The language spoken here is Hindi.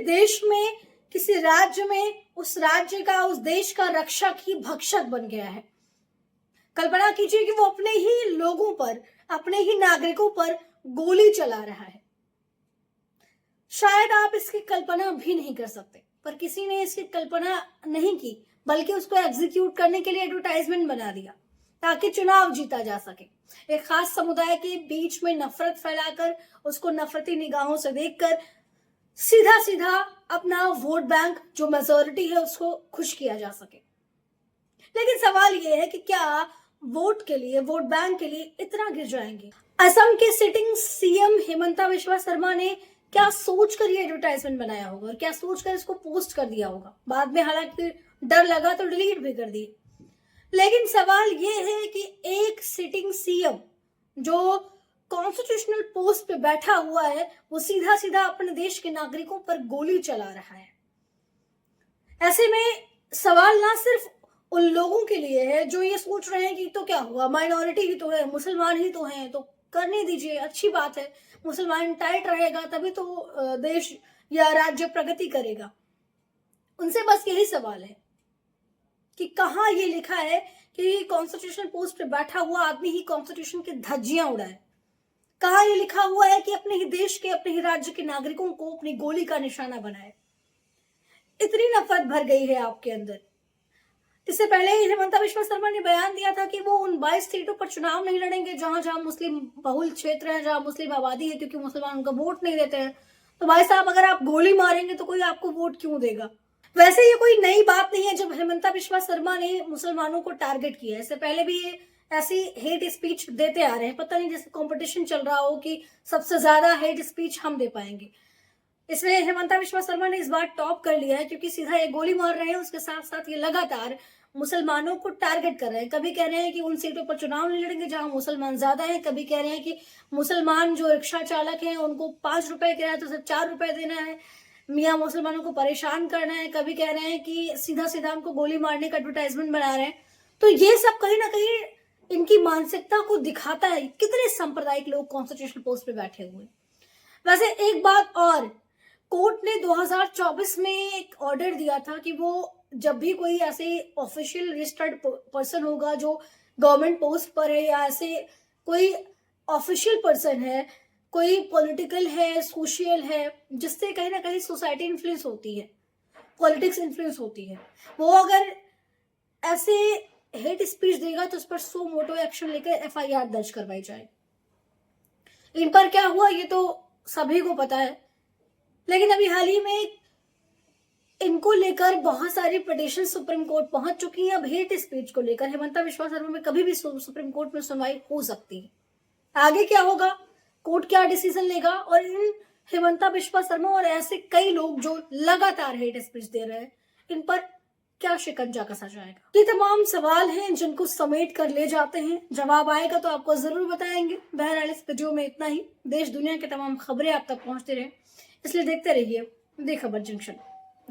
देश में, किसी राज्य में उस राज्य का, उस देश का रक्षक ही भक्षक बन गया है। कल्पना कीजिए कि वो अपने ही लोगों पर, अपने ही नागरिकों पर गोली चला रहा है। शायद आप इसकी कल्पना भी नहीं कर सकते, पर किसी ने इसकी कल्पना नहीं की, बल्कि उसको एग्जीक्यूट करने के लिए एडवर्टाइजमेंट बना दिया ताकि चुनाव जीता जा सके। एक खास समुदाय के बीच में नफरत फैलाकर, उसको नफरती निगाहों से देखकर सीधा सीधा अपना वोट बैंक, जो मेजोरिटी है, उसको खुश किया जा सके। लेकिन सवाल यह है कि क्या वोट के लिए, वोट बैंक के लिए इतना गिर जाएंगे? असम के सिटिंग सीएम हिमंता बिस्वा शर्मा ने क्या सोचकर ये एडवर्टाइजमेंट बनाया होगा और क्या सोचकर इसको पोस्ट कर दिया होगा? बाद में हालांकि डर लगा तो डिलीट भी कर दिए। लेकिन सवाल ये है कि एक सिटिंग सीएम जो कॉन्स्टिट्यूशनल पोस्ट पे बैठा हुआ है, वो सीधा सीधा अपने देश के नागरिकों पर गोली चला रहा है। ऐसे में सवाल ना सिर्फ उन लोगों के लिए है जो ये सोच रहे हैं कि तो क्या हुआ, माइनॉरिटी ही तो है, मुसलमान ही तो हैं, तो करने दीजिए, अच्छी बात है, मुसलमान टाइट रहेगा तभी तो देश या राज्य प्रगति करेगा। उनसे बस यही सवाल है कि कहाँ ये लिखा है कि कॉन्स्टिट्यूशन पोस्ट पे बैठा हुआ आदमी ही कॉन्स्टिट्यूशन की धज्जियां उड़ाए? कहाँ ये लिखा हुआ है कि अपने ही देश के, अपने ही राज्य के नागरिकों को अपनी गोली का निशाना बनाए? इतनी नफरत भर गई है आपके अंदर। इससे पहले ही हिमंता बिस्वा शर्मा ने बयान दिया था कि वो उन 22 सीटों पर चुनाव नहीं लड़ेंगे जहां जहां मुस्लिम बहुल क्षेत्र है, जहां मुस्लिम आबादी है, क्योंकि मुसलमान उनका वोट नहीं देते हैं। तो भाई साहब, अगर आप गोली मारेंगे तो कोई आपको वोट क्यों देगा? वैसे ये कोई नई बात नहीं है जब हिमंता बिस्वा शर्मा ने मुसलमानों को टारगेट किया है। इससे पहले भी ये ऐसी हेट स्पीच देते आ रहे हैं। पता नहीं, जैसे कॉम्पिटिशन चल रहा हो कि सबसे ज्यादा हेट स्पीच हम दे पाएंगे। इसमें हिमंता बिस्वा शर्मा ने इस बार टॉप कर लिया है, क्योंकि सीधा ये गोली मार रहे हैं, उसके साथ साथ ये लगातार मुसलमानों को टारगेट कर रहे हैं। कभी कह रहे हैं कि उन सीटों पर चुनाव नहीं लड़ेंगे जहां मुसलमान ज्यादा हैं, कभी कह रहे हैं कि मुसलमान जो रिक्शा चालक हैं उनको 5 रुपए किराया तो सिर्फ 4 रुपए देना है, मियाँ मुसलमानों को परेशान करना है। कभी कह रहे हैं कि सीधा सीधा उनको गोली मारने का एडवर्टाइजमेंट बना रहे हैं। तो ये सब कहीं ना कहीं इनकी मानसिकता को दिखाता है कितने सांप्रदायिक लोग कॉन्स्टिट्यूशनल पोस्ट पे बैठे हुए। वैसे एक बात और, कोर्ट ने 2024 में एक ऑर्डर दिया था कि वो जब भी कोई ऐसे ऑफिशियल रजिस्टर्ड पर्सन होगा जो गवर्नमेंट पोस्ट पर है, या ऐसे कोई ऑफिशियल पर्सन है, कोई पॉलिटिकल है, सोशल है, जिससे कहीं ना कहीं सोसाइटी इन्फ्लुएंस होती है, पॉलिटिक्स इन्फ्लुएंस होती है, वो अगर ऐसे हेट स्पीच देगा तो उस पर सो मोटो एक्शन लेकर एफआईआर दर्ज करवाई जाए। इन पर क्या हुआ ये तो सभी को पता है। लेकिन अभी हाल ही में इनको लेकर बहुत सारी पिटीशन सुप्रीम कोर्ट पहुंच चुकी है। अब हेट स्पीच को लेकर हिमंता बिस्वा शर्मा में कभी भी सुप्रीम कोर्ट में सुनवाई हो सकती है। आगे क्या होगा, कोर्ट क्या डिसीजन लेगा, और इन हिमंता बिस्वा शर्मा और ऐसे कई लोग जो लगातार हेट स्पीच दे रहे हैं, इन पर क्या शिकंजा कसा जाएगा? ये तमाम सवाल हैं जिनको समेट कर ले जाते हैं। जवाब आएगा तो आपको जरूर बताएंगे। बहरहाल इस वीडियो में इतना ही। देश दुनिया की तमाम खबरें आप तक पहुंचते रहे, इसलिए देखते रहिए दी खबर जंक्शन।